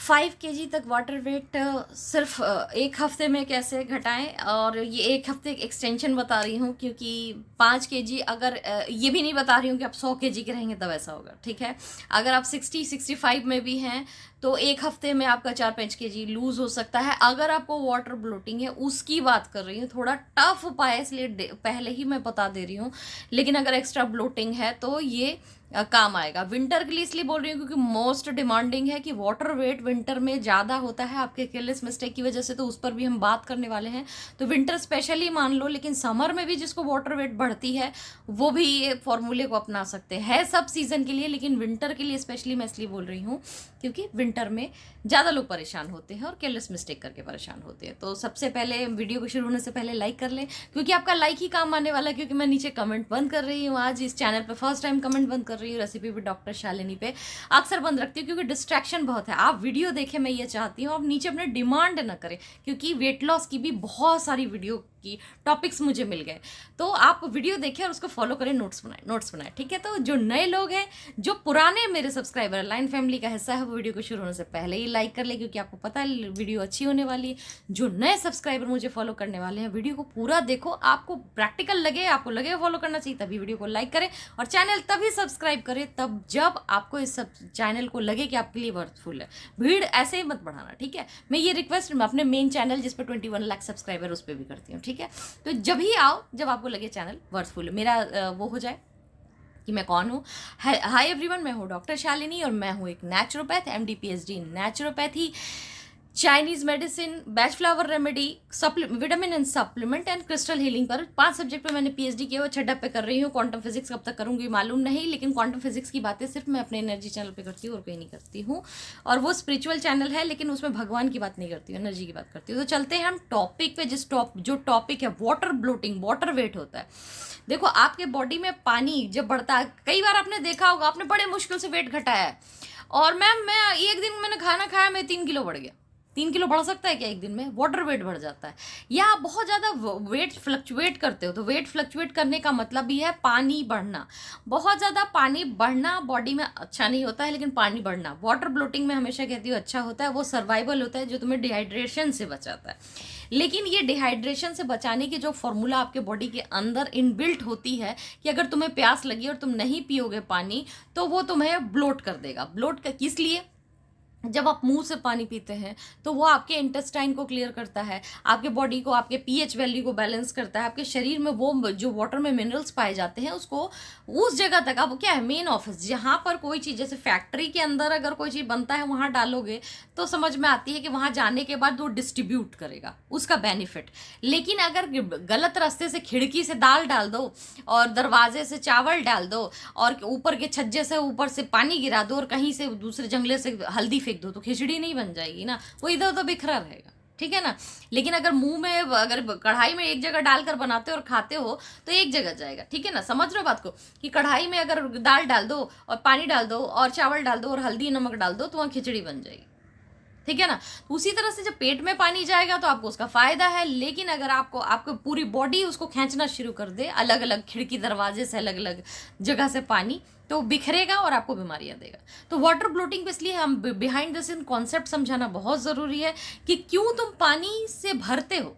5 kg तक water weight सिर्फ एक हफ्ते में कैसे घटाएं, और ये एक हफ्ते एक्सटेंशन बता रही हूँ क्योंकि 5 kg अगर ये भी नहीं बता रही हूँ कि आप 100 kg के रहेंगे तब ऐसा होगा, ठीक है। अगर आप 60-65 में भी हैं तो एक हफ्ते में आपका 4-5 kg लूज हो सकता है। अगर आपको वाटर ब्लोटिंग है उसकी बात कर रही हूँ, थोड़ा टफ उपाय है इसलिए पहले ही मैं बता दे रही हूँ। लेकिन अगर एक्स्ट्रा ब्लोटिंग है तो ये काम आएगा। विंटर के लिए इसलिए बोल रही हूँ क्योंकि मोस्ट डिमांडिंग है कि वाटर वेट विंटर में ज़्यादा होता है आपके केयरलेस मिस्टेक की वजह से, तो उस पर भी हम बात करने वाले हैं। तो विंटर स्पेशली मान लो, लेकिन समर में भी जिसको वाटर वेट बढ़ती है वो भी ये फॉर्मूले को अपना सकते हैं। सब सीजन के लिए, लेकिन विंटर के लिए स्पेशली मैं इसलिए बोल रही हूँ क्योंकि विंटर में ज़्यादा लोग परेशान होते हैं और केयरलेस मिस्टेक करके परेशान होते हैं। तो सबसे पहले वीडियो को शुरू होने से पहले लाइक कर लें, क्योंकि आपका लाइक ही काम आने वाला है। क्योंकि मैं नीचे कमेंट बंद कर रही हूँ, आज इस चैनल पे फर्स्ट टाइम कमेंट बंद कर रही हूँ। रेसिपी भी डॉक्टर शालिनी पे अक्सर बंद रखती हूँ क्योंकि डिस्ट्रैक्शन बहुत है। आप वीडियो देखें, मैं ये चाहती हूँ। आप नीचे अपने डिमांड ना करें, क्योंकि वेट लॉस की भी बहुत सारी वीडियो की टॉपिक्स मुझे मिल गए, तो आप वीडियो देखें और उसको फॉलो करें, नोट्स बनाएं, ठीक है। तो जो नए लोग हैं, जो पुराने मेरे सब्सक्राइबर लाइन फैमिली का हिस्सा है, वो वीडियो को शुरू होने से पहले ही लाइक कर ले, क्योंकि आपको पता है वीडियो अच्छी होने वाली है। जो नए सब्सक्राइबर मुझे फॉलो करने वाले हैं, वीडियो को पूरा देखो, आपको प्रैक्टिकल लगे, आपको लगे फॉलो करना चाहिए, तभी वीडियो को लाइक करें और चैनल तभी सब्सक्राइब करें तब जब आपको इस सब चैनल को लगे कि आपके लिए वर्थफुल है। भीड़ ऐसे ही मत बढ़ाना, ठीक है। मैं ये रिक्वेस्ट मैं अपने मेन चैनल जिस पर 21 लाख सब्सक्राइबर उस पर भी करती हूँ, ठीक है। तो जब ही आओ जब आपको लगे चैनल वर्थफुल है, मेरा वो हो जाए कि मैं कौन हूँ। हाय एवरीवन, मैं हूँ डॉक्टर शालिनी और मैं हूँ एक naturopath, MD PhD in naturopathy, Chinese medicine, batch flower remedy, vitamin and supplement and crystal healing पर 5 सब्जेक्ट पे मैंने PhD किया हुआ। 6 पे कर रही हूँ। क्वांटम फिजिक्स कब तक करूँगी मालूम नहीं, लेकिन क्वांटम फिजिक्स की बातें सिर्फ मैं अपने एनर्जी चैनल पे करती हूँ और कहीं नहीं करती हूँ। और वो स्पिरिचुअल चैनल है, लेकिन उसमें भगवान की बात नहीं करती हूँ, एनर्जी की बात करती हूँ। तो चलते हैं हम टॉपिक पे। जो टॉपिक है वाटर ब्लोटिंग, वाटर वेट होता है। देखो, आपके बॉडी में पानी जब बढ़ता है, कई बार आपने देखा होगा, आपने बड़े मुश्किल से वेट घटाया है और मैम मैं एक दिन मैंने खाना खाया, मैं 3 किलो बढ़ गया। 3 किलो बढ़ सकता है क्या एक दिन में? वाटर वेट बढ़ जाता है। या आप बहुत ज़्यादा वेट फ्लक्चुएट करते हो, तो वेट फ्लक्चुएट करने का मतलब भी है पानी बढ़ना। बहुत ज़्यादा पानी बढ़ना बॉडी में अच्छा नहीं होता है, लेकिन पानी बढ़ना वाटर ब्लोटिंग में हमेशा कहती हूँ अच्छा होता है। वो सर्वाइवल होता है जो तुम्हें डिहाइड्रेशन से बचाता है। लेकिन ये डिहाइड्रेशन से बचाने की जो फॉर्मूला आपके बॉडी के अंदर इनबिल्ट होती है कि अगर तुम्हें प्यास लगी और तुम नहीं पियोगे पानी, तो वो तुम्हें ब्लोट कर देगा। ब्लोट किस लिए? जब आप मुंह से पानी पीते हैं तो वो आपके इंटेस्टाइन को क्लियर करता है, आपके बॉडी को, आपके पीएच वैल्यू को बैलेंस करता है, आपके शरीर में वो जो वाटर में मिनरल्स पाए जाते हैं उसको उस जगह तक, अब क्या है मेन ऑफिस, जहाँ पर कोई चीज़, जैसे फैक्ट्री के अंदर अगर कोई चीज़ बनता है वहाँ डालोगे तो समझ में आती है कि वहाँ जाने के बाद वो डिस्ट्रीब्यूट करेगा उसका बेनिफिट। लेकिन अगर गलत रास्ते से खिड़की से दाल डाल दो और दरवाजे से चावल डाल दो और ऊपर के छज्जे से ऊपर से पानी गिरा दो और कहीं से दूसरे जंगले से हल्दी फेंक दो, तो खिचड़ी नहीं बन जाएगी ना, वो इधर उधर बिखरा रहेगा, ठीक है ना। लेकिन अगर मुंह में, अगर कढ़ाई में एक जगह डालकर बनाते हो और खाते हो तो एक जगह जाएगा, ठीक है ना। समझ रहे हो बात को, कि कढ़ाई में अगर दाल डाल दो और पानी डाल दो और चावल डाल दो और हल्दी नमक डाल दो तो वहाँ खिचड़ी बन जाएगी, ठीक है ना। तो उसी तरह से जब पेट में पानी जाएगा तो आपको उसका फायदा है। लेकिन अगर आपको पूरी बॉडी उसको खींचना शुरू कर दे, अलग अलग खिड़की दरवाजे से अलग अलग जगह से पानी, तो बिखरेगा और आपको बीमारियां देगा। तो वाटर ब्लोटिंग पे इसलिए हम बिहाइंड द सीन कॉन्सेप्ट समझाना बहुत ज़रूरी है कि क्यों तुम पानी से भरते हो,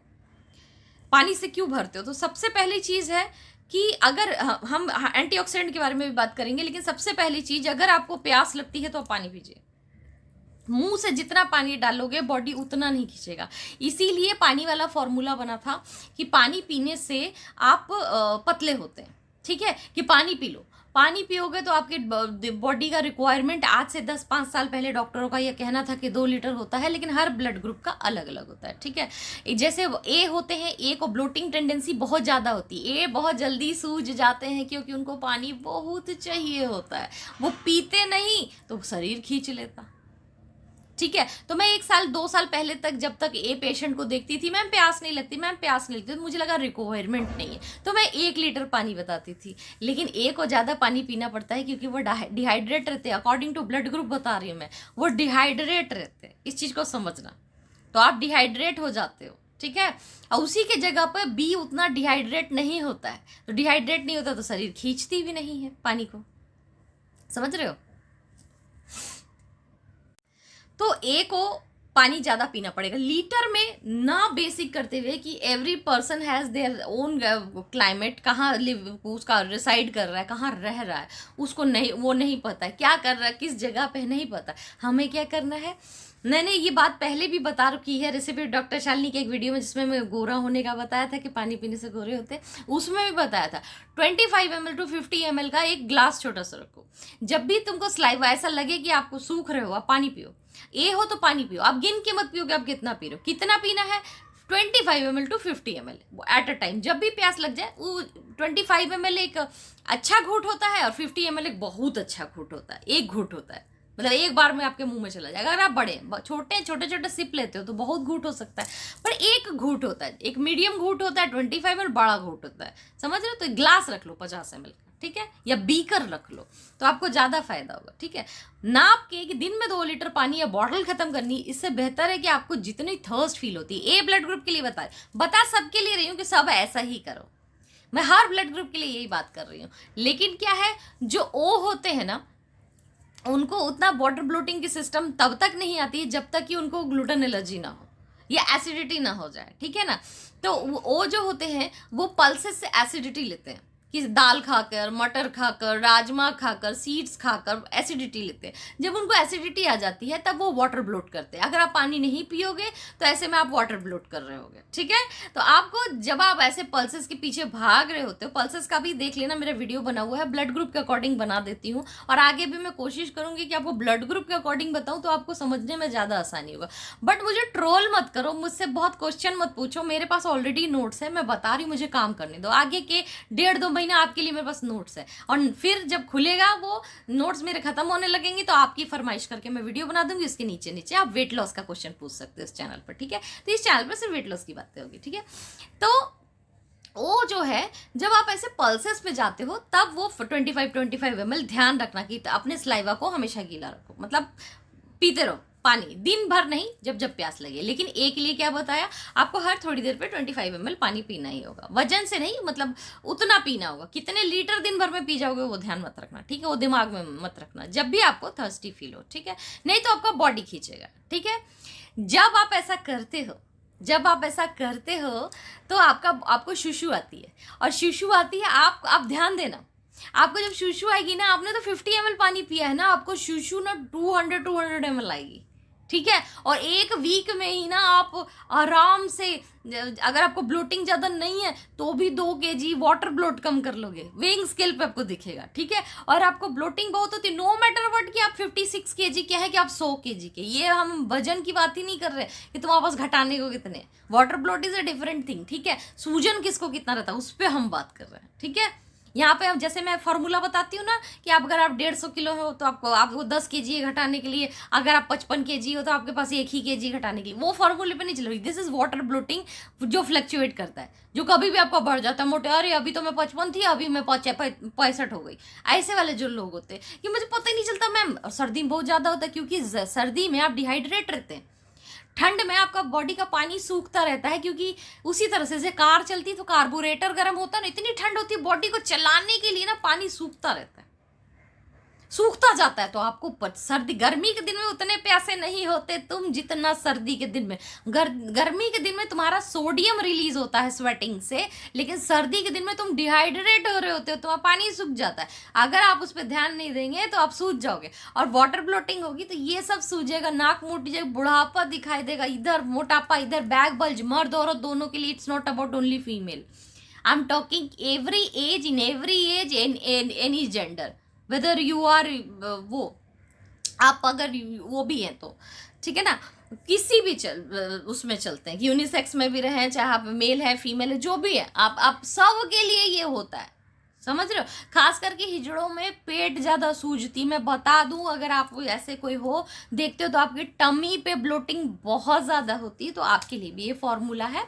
पानी से क्यों भरते हो। तो सबसे पहली चीज़ है कि अगर हम एंटीऑक्सीडेंट के बारे में भी बात करेंगे, लेकिन सबसे पहली चीज़, अगर आपको प्यास लगती है तो आप पानी पीजिए। मुंह से जितना पानी डालोगे बॉडी उतना नहीं खींचेगा। इसीलिए पानी वाला फॉर्मूला बना था कि पानी पीने से आप पतले होते हैं, ठीक है, कि पानी पी लो। पानी पियोगे तो आपके बॉडी का रिक्वायरमेंट, आज से 10-5 साल पहले डॉक्टरों का यह कहना था कि 2 लीटर होता है, लेकिन हर ब्लड ग्रुप का अलग अलग होता है, ठीक है। जैसे ए होते हैं, ए को ब्लोटिंग टेंडेंसी बहुत ज़्यादा होती है, ए बहुत जल्दी सूझ जाते हैं क्योंकि उनको पानी बहुत चाहिए होता है, वो पीते नहीं तो शरीर खींच लेता, ठीक है। तो मैं 1 साल 2 साल पहले तक, जब तक ए पेशेंट को देखती थी, मैम प्यास नहीं लगती, मैम प्यास नहीं लगती, तो मुझे लगा रिक्वायरमेंट नहीं है, तो मैं 1 लीटर पानी बताती थी। लेकिन ए को ज़्यादा पानी पीना पड़ता है क्योंकि वो डिहाइड्रेट रहते हैं, अकॉर्डिंग टू ब्लड ग्रुप बता रही हूँ मैं, वो डिहाइड्रेट रहते हैं, इस चीज़ को समझना। तो आप डिहाइड्रेट हो जाते हो, ठीक है। और उसी के जगह पर बी उतना डिहाइड्रेट नहीं होता है, तो डिहाइड्रेट नहीं होता तो शरीर खींचती भी नहीं है पानी को, समझ रहे हो। तो ए को पानी ज़्यादा पीना पड़ेगा लीटर में, ना बेसिक करते हुए कि every person has their own climate, कहाँ लिव उसका रिसाइड कर रहा है, कहाँ रह रहा है, उसको नहीं, वो नहीं पता है क्या कर रहा है, किस जगह पे नहीं पता। हमें क्या करना है, मैंने ये बात पहले भी बता रखी है रेसिपी डॉक्टर शालिनी के एक वीडियो में, जिसमें मैं गोरा होने का बताया था कि पानी पीने से गोरे होते, उसमें भी बताया था 25 ml to 50 ml का एक ग्लास छोटा सा रखो। जब भी तुमको स्लाइवा ऐसा लगे कि आपको सूख रहे हो, आप पानी पियो, ए हो तो पानी पियो, आप गिन के मत पियो कि आप कितना पी रहे हो, कितना पीना है 25 ml to 50 ml at a time. जब भी प्यास लग जाए, वो 25 ml एक अच्छा घूंट होता है और 50 ml एक बहुत अच्छा घूंट होता है, एक घूंट होता है, मतलब एक बार में आपके मुंह में चला जाएगा। अगर आप छोटे छोटे सिप लेते हो तो बहुत घूंट हो सकता है, पर एक घूंट होता है, एक मीडियम घूंट होता है 25 ml, बड़ा घूंट होता है, समझ रहे हो। तो ग्लास रख लो 50 ml का, ठीक है, या बीकर रख लो तो आपको ज़्यादा फायदा होगा, ठीक है। नाप के कि दिन में 2 लीटर पानी या बॉटल खत्म करनी, इससे बेहतर है कि आपको जितनी थर्स्ट फील होती है। ए ब्लड ग्रुप के लिए बता सबके लिए रही हूँ कि सब ऐसा ही करो, मैं हर ब्लड ग्रुप के लिए यही बात कर रही हूँ। लेकिन क्या है, जो ओ होते हैं ना, उनको उतना वाटर ब्लोटिंग की सिस्टम तब तक नहीं आती है जब तक कि उनको ग्लूटेन एलर्जी ना हो या एसिडिटी ना हो जाए, ठीक है ना। तो वो जो होते हैं वो पल्सेस से एसिडिटी लेते हैं, कि दाल खाकर, मटर खाकर, राजमा खाकर, सीड्स खाकर एसिडिटी लेते हैं। जब उनको एसिडिटी आ जाती है तब वो वाटर ब्लोट करते हैं। अगर आप पानी नहीं पियोगे तो ऐसे में आप वाटर ब्लोट कर रहे होगे, ठीक है। तो आपको जब आप ऐसे पल्सेस के पीछे भाग रहे होते हो, पल्सेस का भी देख लेना, मेरा वीडियो बना हुआ है, ब्लड ग्रुप के अकॉर्डिंग बना देती हूँ, और आगे भी मैं कोशिश करूंगी कि आपको ब्लड ग्रुप के अकॉर्डिंग बताऊँ तो आपको समझने में ज़्यादा आसानी होगा। बट मुझे ट्रोल मत करो, मुझसे बहुत क्वेश्चन मत पूछो, मेरे पास ऑलरेडी नोट्स है, मैं बता रही हूँ, मुझे काम करने दो। आगे के 1.5-2 महीना आपके लिए मेरे पास नोट्स है, और फिर जब खुलेगा वो नोट्स मेरे खत्म होने लगेंगे तो आपकी फरमाइश करके मैं वीडियो बना दूंगी, उसके नीचे नीचे आप वेट लॉस का क्वेश्चन पूछ सकते हो इस चैनल पर, ठीक है। तो इस चैनल पर सिर्फ वेट लॉस की बातें होगी, ठीक है। तो वो जो है, जब आप ऐसे पल्सेस पे जाते हो तब वो 25 ml ध्यान रखना कि अपने स्लाइवा को हमेशा गीला रखो, मतलब पीते रहो पानी, दिन भर नहीं, जब जब प्यास लगे। लेकिन एक लिए क्या बताया आपको, हर थोड़ी देर पे 25 ml पानी पीना ही होगा, वजन से नहीं, मतलब उतना पीना होगा। कितने लीटर दिन भर में पी जाओगे वो ध्यान मत रखना, ठीक है, वो दिमाग में मत रखना, जब भी आपको थर्स्टी फील हो, ठीक है, नहीं तो आपका बॉडी खींचेगा, ठीक है। जब आप ऐसा करते हो तो आपको शुशु आती है, और शुशु आती है, आप ध्यान देना, आपको जब शुशु आएगी ना, आपने तो 50 ml पानी पिया है ना, आपको शुशु ना 200 ml आएगी, ठीक है। और एक वीक में ही ना आप आराम से, अगर आपको ब्लोटिंग ज़्यादा नहीं है तो भी 2 kg वाटर ब्लोट कम कर लोगे, वेइंग स्केल पे आपको दिखेगा, ठीक है। और आपको ब्लोटिंग बहुत होती है, नो मैटर व्हाट कि आप 56 kg के हैं कि आप 100 kg के, ये हम वजन की बात ही नहीं कर रहे कि तुम्हारे पास घटाने को कितने। Water bloat is a different thing, ठीक है। सूजन किसको कितना रहता है उस पर हम बात कर रहे हैं, ठीक है। यहाँ पे जैसे मैं फॉर्मूला बताती हूँ ना कि अगर आप 150 किलो हो तो आपको 10 kg घटाने के लिए, अगर आप 55 kg हो तो आपके पास 1 ही kg घटाने के लिए, वो फॉर्मूले पे नहीं चल रही। दिस इज वाटर ब्लोटिंग जो फ्लक्चुएट करता है, जो कभी भी आपका बढ़ जाता है मोटे, अरे अभी तो मैं 55 थी, अभी मैं 65 हो गई, ऐसे वाले जो लोग होते हैं कि मुझे पता ही नहीं चलता मैम। सर्दी में बहुत ज़्यादा होता है, क्योंकि सर्दी में आप डिहाइड्रेट रहते हैं, ठंड में आपका बॉडी का पानी सूखता रहता है, क्योंकि उसी तरह से जैसे कार चलती तो कार्बोरेटर गर्म होता है ना, इतनी ठंड होती है, बॉडी को चलाने के लिए ना पानी सूखता रहता है, सूखता जाता है। तो आपको सर्दी, गर्मी के दिन में उतने प्यासे नहीं होते तुम जितना सर्दी के दिन में। गर्मी के दिन में तुम्हारा सोडियम रिलीज होता है स्वेटिंग से, लेकिन सर्दी के दिन में तुम डिहाइड्रेट हो रहे होते हो, तुम्हारा पानी सूख जाता है। अगर आप उस पर ध्यान नहीं देंगे तो आप सूझ जाओगे, और वाटर ब्लोटिंग होगी तो ये सब सूझेगा, नाक मोटी जाएगी, बुढ़ापा दिखाई देगा, इधर मोटापा, इधर बैक बल्ज, मर्द औरत दोनों के लिए। It's not about only female, I am talking every age, in every age, in any gender, whether you are वो, आप अगर वो भी हैं तो, ठीक है ना, किसी भी उसमें चलते हैं कि यूनिसेक्स में भी रहें, चाहे आप मेल है फीमेल है, जो भी है, आप सब के लिए ये होता है, समझ रहे हो। खास करके हिजड़ों में पेट ज़्यादा सूजती, मैं बता दूं, अगर आप ऐसे कोई हो देखते हो तो आपकी टमी पे ब्लोटिंग बहुत ज़्यादा होती है, तो आपके लिए भी ये फॉर्मूला है।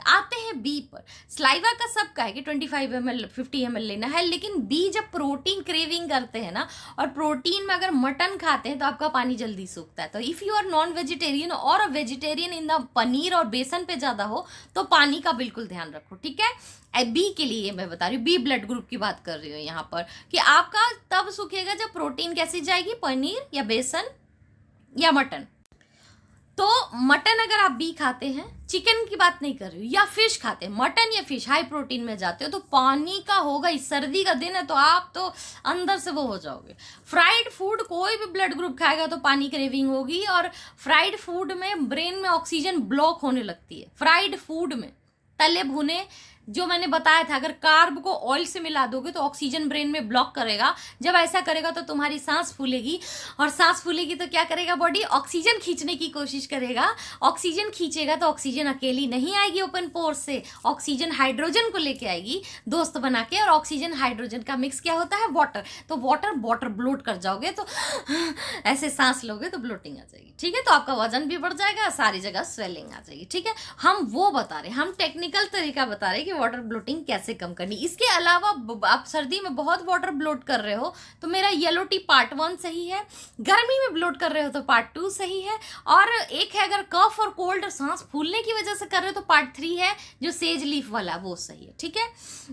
आते हैं बी पर। स्लाइवा का सबका है कि 25 ml 50 ml लेना है, लेकिन बी जब प्रोटीन क्रेविंग करते हैं ना, और प्रोटीन में अगर मटन खाते हैं तो आपका पानी जल्दी सूखता है। तो if you are non vegetarian और a vegetarian in the paneer और बेसन पे ज़्यादा हो तो पानी का बिल्कुल ध्यान रखो, ठीक है। बी के लिए मैं बता रही हूँ, बी ब्लड ग्रुप की बात कर रही हूँ यहाँ पर, कि आपका तब सूखेगा जब प्रोटीन कैसी जाएगी, पनीर या बेसन या मटन। तो मटन अगर आप बी खाते हैं, चिकन की बात नहीं कर रही हूँ, या फिश खाते हैं, मटन या फिश हाई प्रोटीन में जाते हो, तो पानी का होगा। इस सर्दी का दिन है तो आप तो अंदर से वो हो जाओगे। फ्राइड फूड कोई भी ब्लड ग्रुप खाएगा तो पानी क्रेविंग होगी, और फ्राइड फूड में ब्रेन में ऑक्सीजन ब्लॉक होने लगती है। फ्राइड फूड में तले भुने, जो मैंने बताया था, अगर कार्ब को ऑयल से मिला दोगे तो ऑक्सीजन ब्रेन में ब्लॉक करेगा। जब ऐसा करेगा तो तुम्हारी सांस फूलेगी, और सांस फूलेगी तो क्या करेगा बॉडी, ऑक्सीजन खींचने की कोशिश करेगा। ऑक्सीजन खींचेगा तो ऑक्सीजन अकेली नहीं आएगी ओपन पोर से, ऑक्सीजन हाइड्रोजन को लेके आएगी दोस्त बना के, और ऑक्सीजन हाइड्रोजन का मिक्स क्या होता है, वाटर। तो वाटर ब्लोट कर जाओगे तो ऐसे सांस लोगे तो ब्लोटिंग आ जाएगी, ठीक है। तो आपका वजन भी बढ़ जाएगा, सारी जगह स्वेलिंग आ जाएगी, ठीक है। हम वो बता रहे, हम टेक्निकल तरीका बता रहे कि वाटर ब्लोटिंग कैसे कम करनी। इसके अलावा आप सर्दी में बहुत वाटर ब्लोट कर रहे हो तो मेरा येलो टी पार्ट 1 सही है, गर्मी में ब्लोट कर रहे हो तो पार्ट 2 सही है, और एक है अगर कफ और कोल्ड और सांस फूलने की वजह से कर रहे हो तो पार्ट 3 है, जो सेज लीफ वाला, वो सही है, ठीक है।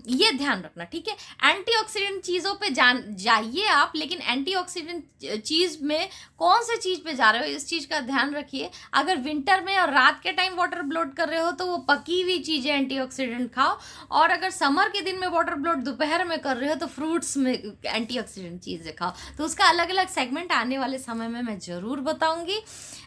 ये ध्यान रखना, ठीक है। एंटीऑक्सीडेंट चीजों पे जाइए आप, लेकिन एंटीऑक्सीडेंट चीज में कौन से चीज पे जा रहे हो इस चीज का ध्यान रखिए। अगर विंटर में और रात के टाइम वाटर ब्लोट कर रहे हो तो वो पकी हुई चीजें एंटीऑक्सीडेंट खाओ, और अगर समर के दिन में वाटर ब्लोट दोपहर में कर रहे हो तो फ्रूट्स में एंटीऑक्सीडेंट चीजें खाओ। तो उसका अलग अलग सेगमेंट आने वाले समय में मैं जरूर बताऊंगी।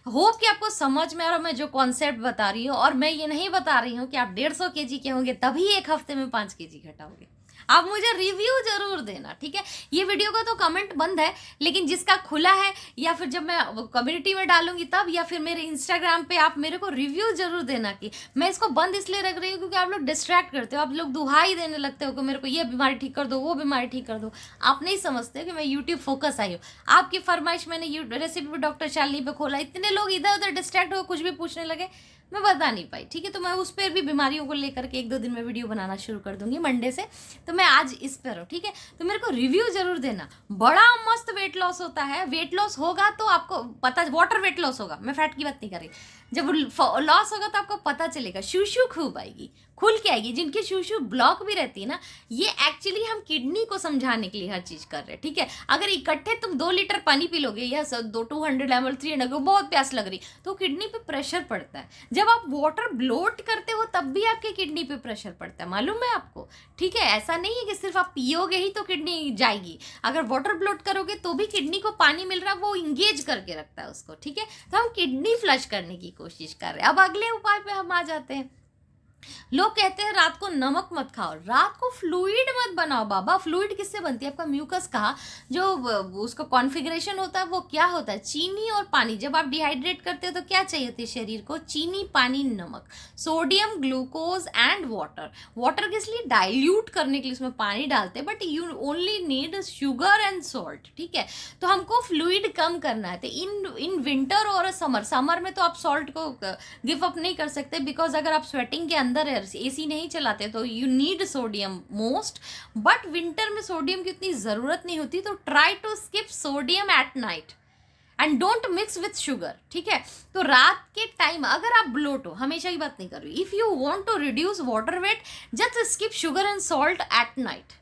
होप कि आपको समझ में आ रहा, मैं जो कॉन्सेप्ट बता रही हूँ, और मैं ये नहीं बता रही हूँ कि आप 150 kg के होंगे तभी एक हफ्ते में 5 kg घटाओगे। आप मुझे रिव्यू जरूर देना, ठीक है। ये वीडियो का तो कमेंट बंद है, लेकिन जिसका खुला है, या फिर जब मैं कम्युनिटी में डालूंगी तब, या फिर मेरे इंस्टाग्राम पे आप मेरे को रिव्यू जरूर देना। कि मैं इसको बंद इसलिए रख रही हूँ क्योंकि आप लोग डिस्ट्रैक्ट करते हो, आप लोग दुहाई देने लगते हो कि मेरे को ये बीमारी ठीक कर दो, वो बीमारी ठीक कर दो। आप नहीं समझते कि मैं यूट्यूब फोकस आई हूँ। आपकी फरमाइश मैंने रेसिपी डॉक्टर शालिनी पे खोला, इतने लोग इधर उधर डिस्ट्रैक्ट हो कुछ भी पूछने लगे, मैं बता नहीं पाई, ठीक है। तो मैं उस पर भी बीमारियों को लेकर के 1-2 दिन में वीडियो बनाना शुरू कर दूंगी मंडे से। तो मैं आज इस पर हूँ, ठीक है। तो मेरे को रिव्यू जरूर देना। बड़ा मस्त वेट लॉस होता है, वेट लॉस होगा तो आपको पता, वाटर वेट लॉस होगा, मैं फैट की बात नहीं कर रही। जब लॉस होगा तो आपको पता चलेगा, शूशू खूब आएगी, खुल के आएगी। जिनकी शूशू ब्लॉक भी रहती है ना, ये एक्चुअली हम किडनी को समझाने के लिए हर चीज कर रहे हैं, ठीक है। अगर इकट्ठे तुम 2 लीटर पानी पी लोगे, या 200 ml 300 ml, बहुत प्यास लग रही, तो किडनी पे प्रेशर पड़ता है। जब आप वाटर ब्लोट करते हो तब भी आपके किडनी पे प्रेशर पड़ता है, मालूम है आपको, ठीक है। ऐसा नहीं है कि सिर्फ आप पियोगे ही तो किडनी जाएगी। अगर वाटर ब्लोट करोगे तो भी किडनी को पानी मिल रहा है, वो इंगेज करके रखता है उसको, ठीक है। तो हम किडनी फ्लश करने की कोशिश कर रहे हैं। अब अगले उपाय पे हम आ जाते हैं। लोग कहते हैं रात को नमक मत खाओ, रात को फ्लूइड मत बनाओ। बाबा, फ्लूइड किससे बनती है? आपका म्यूकस का जो उसका कॉन्फ़िगरेशन होता है वो क्या होता है? चीनी और पानी। जब आप डिहाइड्रेट करते हो तो क्या चाहिए होती है शरीर को? चीनी, पानी, नमक, sodium, glucose and water. Water किस लिए? डाइल्यूट करने के लिए उसमें पानी डालते हैं, but you only need sugar and salt, ठीक है। तो हमको फ्लूइड कम करना है। तो इन विंटर और समर में तो आप सॉल्ट को गिव अप नहीं कर सकते, बिकॉज अगर आप स्वेटिंग के अंदर एसी नहीं चलाते तो you need sodium most. But winter में सोडियम की उतनी जरूरत नहीं होती, तो try to skip sodium at night and don't mix with sugar, ठीक है। तो रात के टाइम अगर आप ब्लोट हो, हमेशा की बात नहीं कर रही, if you want to reduce water weight just skip sugar and salt at night.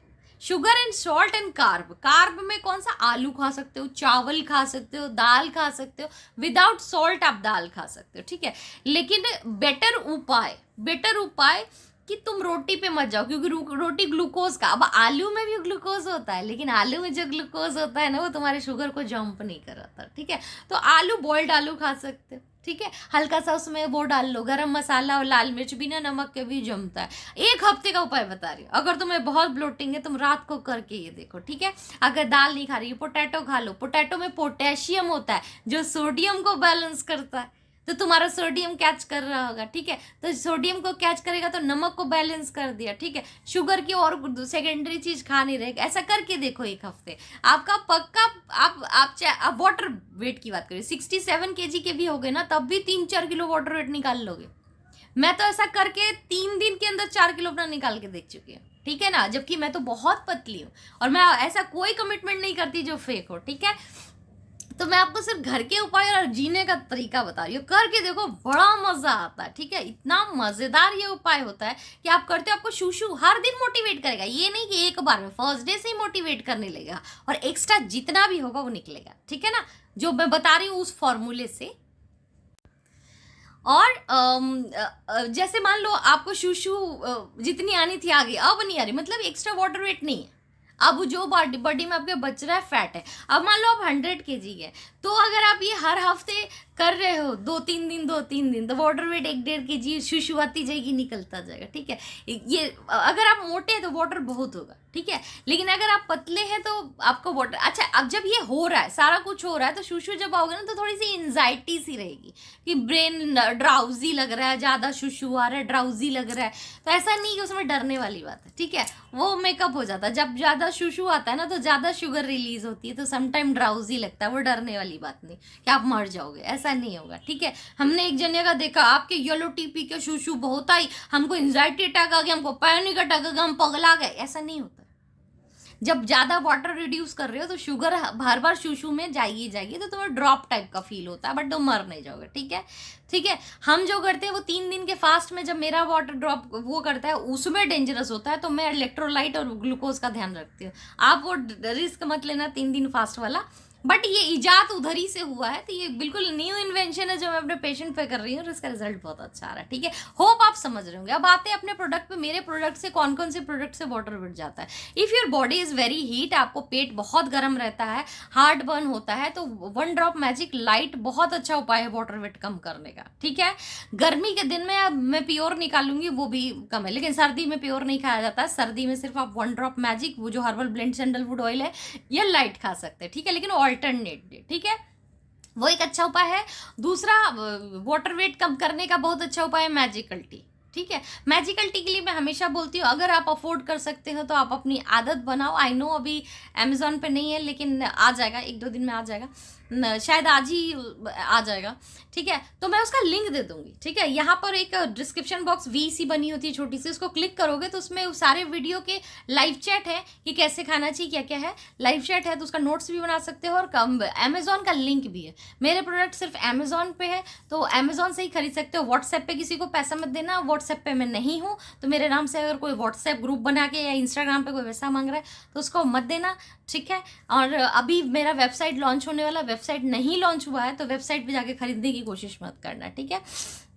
Sugar and salt and carb. Carb में कौन सा? आलू खा सकते हो, चावल खा सकते हो, दाल खा सकते हो, विदाउट सॉल्ट आप दाल खा सकते हो, ठीक है। लेकिन बेटर उपाय कि तुम रोटी पे मत जाओ, क्योंकि रोटी ग्लूकोज का। अब आलू में भी ग्लूकोज होता है, लेकिन आलू में जो ग्लूकोज होता है ना, वो तुम्हारे शुगर को जंप नहीं कराता, ठीक है। तो आलू, बॉइल्ड आलू खा सकते हो, ठीक है। हल्का सा उसमें वो डाल लो, गरम मसाला और लाल मिर्च, बिना नमक के भी जमता है। 1 हफ्ते का उपाय बता रही हूँ। अगर तुम्हें बहुत ब्लोटिंग है, तुम रात को करके ये देखो, ठीक है। अगर दाल नहीं खा रही, पोटैटो खा लो। पोटैटो में पोटेशियम होता है जो सोडियम को बैलेंस करता है, तो तुम्हारा सोडियम कैच कर रहा होगा, ठीक है। तो सोडियम को कैच करेगा तो नमक को बैलेंस कर दिया, ठीक है। शुगर की और सेकेंडरी चीज खा नहीं रहेगा। ऐसा करके देखो 1 हफ्ते, आपका पक्का। आप वाटर वेट की बात करिए, 67 kg के भी हो गए ना, तब भी 3-4 किलो वाटर वेट निकाल लोगे। मैं तो ऐसा करके 3 दिन के अंदर 4 किलो अपना निकाल के देख चुकी हूँ, ठीक है ना। जबकि मैं तो बहुत पतली हूँ, और मैं ऐसा कोई कमिटमेंट नहीं करती जो फेक हो, ठीक है। तो मैं आपको सिर्फ घर के उपाय और जीने का तरीका बता रही हूँ, करके देखो, बड़ा मजा आता है, ठीक है। इतना मजेदार ये उपाय होता है कि आप करते हो, आपको शूशू हर दिन मोटिवेट करेगा। ये नहीं कि एक बार में, फर्स्ट डे से ही मोटिवेट करने लगेगा, और एक्स्ट्रा जितना भी होगा वो निकलेगा, ठीक है ना, जो मैं बता रही हूँ उस फॉर्मूले से। और जैसे मान लो आपको शूशू जितनी आनी थी आ गई, अब नहीं आ रही, मतलब एक्स्ट्रा वाटर वेट नहीं है। अब जो बॉडी में आपके बच रहा है फैट है। अब मान लो आप 100 kg है, तो अगर आप ये हर हफ्ते कर रहे हो 2-3 दिन तो वाटर वेट 1-1.5 kg शूशु आती जाएगी, निकलता जाएगा, ठीक है। ये अगर आप मोटे हैं तो वाटर बहुत होगा, ठीक है। लेकिन अगर आप पतले हैं तो आपको वाटर, अच्छा अब जब ये हो रहा है, सारा कुछ हो रहा है, तो शूशु जब आओगे ना तो थोड़ी सी एंजाइटी सी रहेगी कि ब्रेन ड्राउजी लग रहा है, ज़्यादा शूशु आ रहा है, ड्राउजी लग रहा है। तो ऐसा नहीं कि उसमें डरने वाली बात है, ठीक है। वो मेकअप हो जाता है, जब ज़्यादा शूशु आता है ना तो ज़्यादा शुगर रिलीज होती है, तो समटाइम ड्राउजी लगता है, वो डरने वाली बात नहीं कि आप मर जाओगे, ऐसा नहीं होगा, ठीक है। हमने एक जने का देखा, आपके येलो टी पी के शूशु बहुत आई, हमको एंजाइटी अटैक आ गया, हमको पैनिक अटैक आ गया, हम पगला गए, ऐसा नहीं होता। जब ज़्यादा वाटर रिड्यूस कर रहे हो तो शुगर बार बार शूशु में जाएगी, तो तुम्हें ड्रॉप टाइप का फील होता है, बट तुम मर नहीं जाओगे, ठीक है, ठीक है। हम जो करते हैं वो 3 दिन के फास्ट में, जब मेरा वाटर ड्रॉप वो करता है उसमें डेंजरस होता है, तो मैं इलेक्ट्रोलाइट और ग्लूकोज का ध्यान रखती हूँ। आप वो रिस्क मत लेना 3 दिन फास्ट वाला, बट ये इजाद उधर ही से हुआ है, तो ये बिल्कुल न्यू इन्वेंशन है जो मैं अपने पेशेंट पे कर रही हूँ और इसका रिजल्ट बहुत अच्छा आ रहा है, ठीक है। होप आप समझ रहे होंगे। अब आते हैं अपने प्रोडक्ट पे। मेरे प्रोडक्ट से कौन कौन से प्रोडक्ट से वाटर वेट जाता है। If your body is very heat, आपको पेट बहुत गर्म रहता है, हार्ट बर्न होता है, तो 1 ड्रॉप मैजिक लाइट बहुत अच्छा उपाय है वाटर वेट कम करने का, ठीक है। गर्मी के दिन में अब मैं प्योर निकालूंगी, वो भी कम है, लेकिन सर्दी में प्योर नहीं खाया जाता है। सर्दी में सिर्फ आप 1 ड्रॉप मैजिक, वो जो हर्बल ब्लेंड सैंडलवुड ऑयल है, ये लाइट खा सकते हैं, ठीक है, लेकिन ऑल्टरनेट, ठीक है, वो एक अच्छा उपाय है। दूसरा वाटर वेट कम करने का बहुत अच्छा उपाय है मैजिकल टी, ठीक है। मैजिकल टी के लिए मैं हमेशा बोलती हूँ, अगर आप अफोर्ड कर सकते हो तो आप अपनी आदत बनाओ। आई नो अभी अमेजोन पे नहीं है, लेकिन आ जाएगा, 1-2 दिन में आ जाएगा, शायद आज ही आ जाएगा, ठीक है। तो मैं उसका लिंक दे दूंगी, ठीक है। यहाँ पर एक डिस्क्रिप्शन बॉक्स वीसी बनी होती है छोटी सी, उसको क्लिक करोगे तो उसमें सारे वीडियो के लाइव चैट है कि कैसे खाना चाहिए, क्या क्या है, लाइव चैट है, तो उसका नोट्स भी बना सकते हो, और अमेजोन का लिंक भी है। मेरे प्रोडक्ट सिर्फ अमेजोन पे है, तो अमेजोन से ही खरीद सकते हो। व्हाट्सएप पे किसी को पैसा मत देना, व्हाट्सएप पे मैं नहीं हूँ, तो मेरे नाम से अगर कोई व्हाट्सएप ग्रुप बना के या इंस्टाग्राम पे कोई पैसा मांग रहा है तो उसको मत देना, ठीक है। और अभी मेरा वेबसाइट लॉन्च होने वाला, वेबसाइट नहीं लॉन्च हुआ है तो वेबसाइट पे जाके खरीदने की कोशिश मत करना, ठीक है,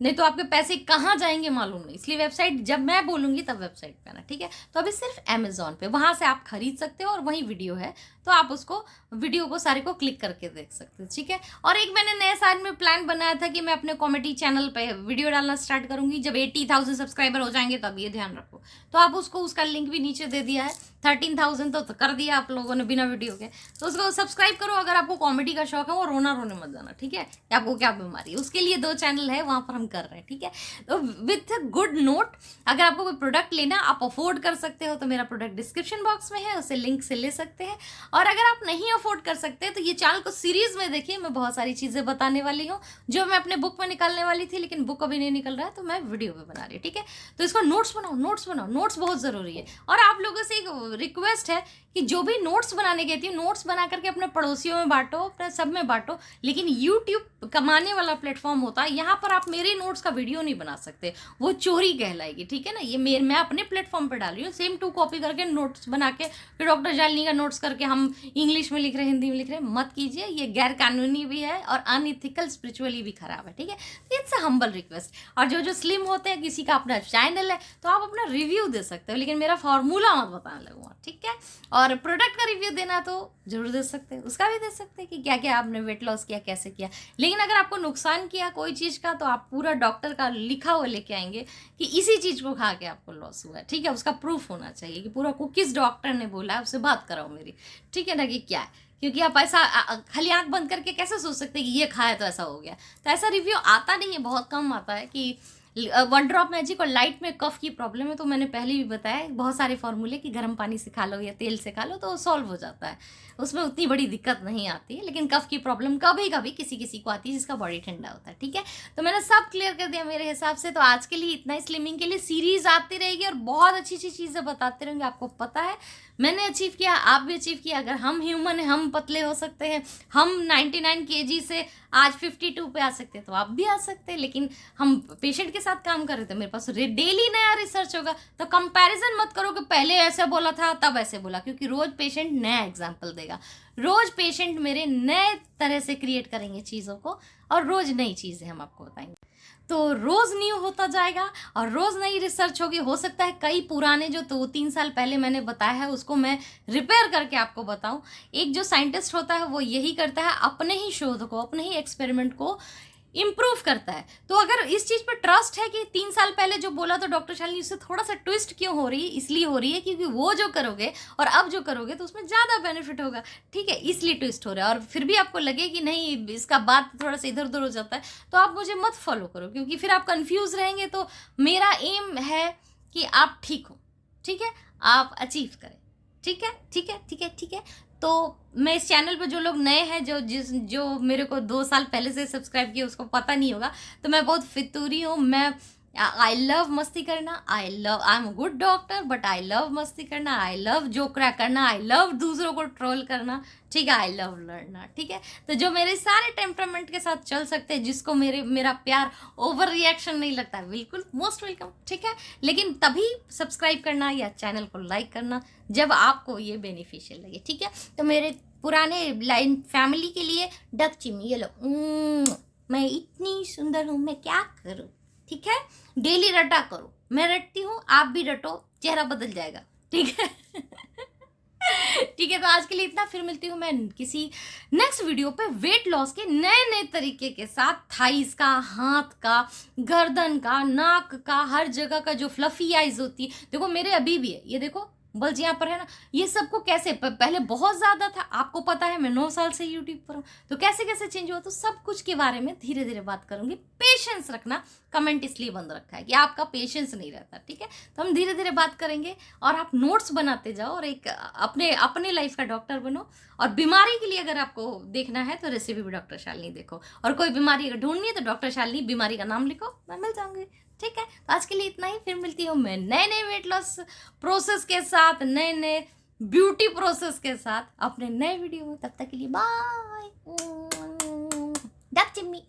नहीं तो आपके पैसे कहाँ जाएंगे मालूम नहीं। इसलिए वेबसाइट जब मैं बोलूँगी तब वेबसाइट पे आना, ठीक है। तो अभी सिर्फ अमेजोन पे, वहाँ से आप खरीद सकते हो, और वहीं वीडियो है, तो आप उसको वीडियो को सारे को क्लिक करके देख सकते हो, ठीक है। और एक मैंने नए साल में प्लान बनाया था कि मैं अपने कॉमेडी चैनल पे वीडियो डालना स्टार्ट करूँगी जब 80,000 सब्सक्राइबर हो जाएंगे, तब ये ध्यान रखो। तो आप उसको, उसका लिंक भी नीचे दे दिया है। 13,000 तो कर दिया आप लोगों ने बिना वीडियो के, तो उसको सब्सक्राइब करो। अगर आपको कॉमेडी का शौक है, वो रोना रोने मत जाना, ठीक है, कि आपको क्या बीमारी है, उसके लिए 2 चैनल है, वहाँ पर हम कर रहे हैं, ठीक है। तो विथ गुड नोट, अगर आपको कोई प्रोडक्ट लेना, आप अफोर्ड कर सकते हो, तो मेरा प्रोडक्ट डिस्क्रिप्शन बॉक्स में है, उसे लिंक से ले सकते हैं। और अगर आप नहीं अफोर्ड कर सकते तो ये चैनल को सीरीज में देखिए, मैं बहुत सारी चीज़ें बताने वाली हूँ जो मैं अपने बुक में निकालने वाली थी, लेकिन बुक अभी नहीं निकल रहा है, तो मैं वीडियो में बना रही हूँ, ठीक है। तो इसको नोट्स बनाओ, नोट्स बनाओ, नोट्स बहुत ज़रूरी है। और आप लोगों से एक रिक्वेस्ट है कि जो भी नोट्स बनाने कहती हूँ, नोट्स बना करके अपने पड़ोसियों में बांटो, अपने सब में बांटो, लेकिन यूट्यूब कमाने वाला प्लेटफॉर्म होता है, यहाँ पर आप मेरे नोट्स का वीडियो नहीं बना सकते, वो चोरी कहलाएगी, ठीक है ना। ये मैं अपने प्लेटफॉर्म पर डाल रही हूँ, सेम टू कॉपी करके नोट्स बना के, फिर डॉक्टर जालिनी का नोट्स करके हम इंग्लिश में लिख रहे हैं, हिंदी में लिख रहे हैं, मत कीजिए। ये गैर कानूनी भी है और अनइथिकल, स्पिरिचुअली भी खराब है, ठीक है। It's a humble request. और जो स्लिम होते हैं, किसी का अपना चैनल है, तो आप अपना रिव्यू दे सकते हो, लेकिन मेरा फॉर्मूला मत बताने लगूंगा, ठीक है। और प्रोडक्ट का रिव्यू देना तो जरूर दे सकते हैं, उसका भी दे सकते हैं कि क्या क्या आपने वेट लॉस किया, कैसे किया। लेकिन अगर आपको नुकसान किया कोई चीज़ का, तो आप पूरा डॉक्टर का लिखा हुआ लेके आएंगे कि इसी चीज़ को खा के आपको लॉस हुआ है, ठीक है। उसका प्रूफ होना चाहिए कि पूरा को किस डॉक्टर ने बोला है, उससे बात कराओ मेरी, ठीक है ना, कि क्या है। क्योंकि आप ऐसा खाली आंख बंद करके कैसे सोच सकते हैं कि ये खाया तो ऐसा हो गया। तो ऐसा रिव्यू आता नहीं है, बहुत कम आता है कि 1 ड्रॉप मैजिक और लाइट में कफ की प्रॉब्लम है, तो मैंने पहले भी बताया बहुत सारे फॉर्मूले कि गर्म पानी से खा लो या तेल से खा लो तो सॉल्व हो जाता है, उसमें उतनी बड़ी दिक्कत नहीं आती है। लेकिन कफ की प्रॉब्लम कभी कभी किसी किसी को आती है जिसका बॉडी ठंडा होता है, ठीक है। तो मैंने सब क्लियर कर दिया मेरे हिसाब से। तो आज के लिए इतना ही। स्लिमिंग के लिए सीरीज आती रहेगी और बहुत अच्छी अच्छी चीज़ें बताते रहेंगे, आपको पता है मैंने अचीव किया, आप भी अचीव किया। अगर हम ह्यूमन हैं, हम पतले हो सकते हैं, हम 99 kg से आज 52 पे आ सकते हैं, तो आप भी आ सकते हैं। लेकिन हम पेशेंट के साथ काम कर रहे थे, मेरे पास डेली नया रिसर्च होगा, तो कंपैरिजन मत करो कि पहले ऐसे बोला था तब ऐसे बोला, क्योंकि रोज पेशेंट नया एग्जाम्पल देगा, रोज पेशेंट मेरे नए तरह से क्रिएट करेंगे चीज़ों को, और रोज़ नई चीज़ें हम आपको बताएंगे। तो रोज़ न्यू होता जाएगा और रोज़ नई रिसर्च होगी। हो सकता है कई पुराने जो 2-3 साल पहले मैंने बताया है उसको मैं रिपेयर करके आपको बताऊं। एक जो साइंटिस्ट होता है वो यही करता है, अपने ही शोध को, अपने ही एक्सपेरिमेंट को इम्प्रूव करता है। तो अगर इस चीज़ पर ट्रस्ट है कि 3 साल पहले जो बोला तो डॉक्टर शालिनी, उससे थोड़ा सा ट्विस्ट क्यों हो रही है? इसलिए हो रही है क्योंकि वो जो करोगे और अब जो करोगे तो उसमें ज़्यादा बेनिफिट होगा, ठीक है, इसलिए ट्विस्ट हो रहा है। और फिर भी आपको लगे कि नहीं इसका बात थोड़ा सा इधर उधर हो जाता है तो आप मुझे मत फॉलो करो, क्योंकि फिर आप कंफ्यूज रहेंगे। तो मेरा एम है कि आप ठीक हो, ठीक है, आप अचीव करें, ठीक है, ठीक है, ठीक है, ठीक है। तो मैं इस चैनल पर जो लोग नए हैं, जो मेरे को 2 साल पहले से सब्सक्राइब किए, उसको पता नहीं होगा, तो मैं बहुत फितूरी हूँ। मैं आई लव मस्ती करना, I am a good doctor, but I love मस्ती करना, आई लव जोक क्रैक करना, आई लव दूसरों को ट्रोल करना, ठीक है, आई लव लड़ना, ठीक है। तो जो मेरे सारे टेम्परामेंट के साथ चल सकते हैं, जिसको मेरा प्यार ओवर रिएक्शन नहीं लगता, बिल्कुल मोस्ट वेलकम, ठीक है। लेकिन तभी सब्सक्राइब करना या चैनल को लाइक करना जब आपको ये बेनिफिशियल लगे, ठीक है। तो मेरे पुराने लाइन फैमिली के लिए डक चिमी, ये लो, मैं इतनी सुंदर हूँ, मैं क्या करूँ, ठीक है। डेली रटा करो, मैं रटती हूँ, आप भी रटो, चेहरा बदल जाएगा, ठीक है। ठीक है, तो आज के लिए इतना। फिर मिलती हूँ मैं किसी नेक्स्ट वीडियो पे वेट लॉस के नए नए तरीके के साथ। थाइस का, हाथ का, गर्दन का, नाक का, हर जगह का जो फ्लफी आइज होती है, देखो मेरे अभी भी है, ये देखो बल्ज यहाँ पर है ना, ये सबको कैसे पहले बहुत ज़्यादा था, आपको पता है मैं 9 साल से यूट्यूब पर हूँ, तो कैसे कैसे चेंज हुआ, तो सब कुछ के बारे में धीरे धीरे बात करूंगी। पेशेंस रखना, कमेंट इसलिए बंद रखा है कि आपका पेशेंस नहीं रहता, ठीक है। तो हम धीरे धीरे बात करेंगे और आप नोट्स बनाते जाओ और एक अपने लाइफ का डॉक्टर बनो। और बीमारी के लिए अगर आपको देखना है तो रेसिपी भी डॉक्टर शालिनी देखो, और कोई बीमारी अगर ढूंढनी है तो डॉक्टर शालिनी बीमारी का नाम लिखो, मैं मिल जाऊंगी, ठीक है। तो आज के लिए इतना ही। फिर मिलती हूँ मैं नए नए वेट लॉस प्रोसेस के साथ, नए नए ब्यूटी प्रोसेस के साथ अपने नए वीडियो में। तब तक के लिए बाय, डक चिम्मी।